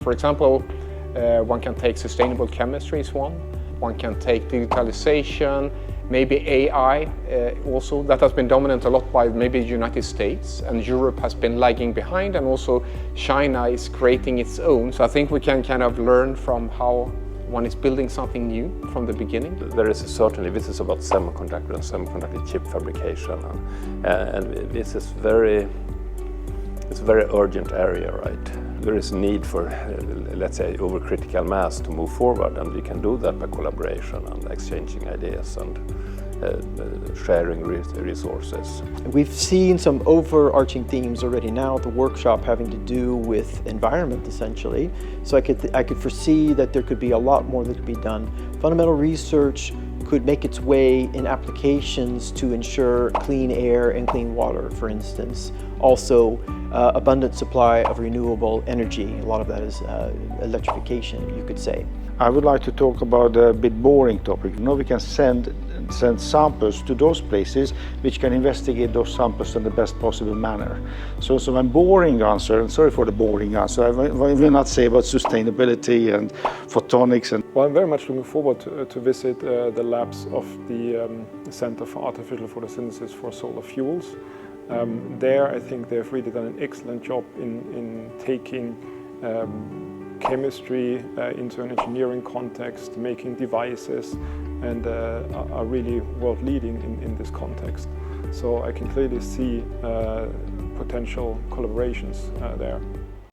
For example, one can take sustainable chemistry is one can take digitalization, maybe AI also. That has been dominant a lot by maybe the United States, and Europe has been lagging behind, and also China is creating its own. So I think we can kind of learn from how one is building something new from the beginning. There is certainly, this is about semiconductor and semiconductor chip fabrication, and this is it's a very urgent area, right? There is need for, let's say, overcritical mass to move forward, and we can do that by collaboration and exchanging ideas and sharing resources. We've seen some overarching themes already now at the workshop having to do with environment, essentially. So I could foresee that there could be a lot more that could be done. Fundamental research could make its way in applications to ensure clean air and clean water, for instance. Also, abundant supply of renewable energy. A lot of that is electrification, you could say. I would like to talk about a bit boring topic. You know, we can send samples to those places which can investigate those samples in the best possible manner. So my boring answer, and sorry for the boring answer, I will not say about sustainability and photonics. Well, I'm very much looking forward to visit the labs of the Center for Artificial Photosynthesis for Solar Fuels. There, I think they've really done an excellent job in taking chemistry into an engineering context, making devices, and are really world-leading in this context. So I can clearly see potential collaborations there.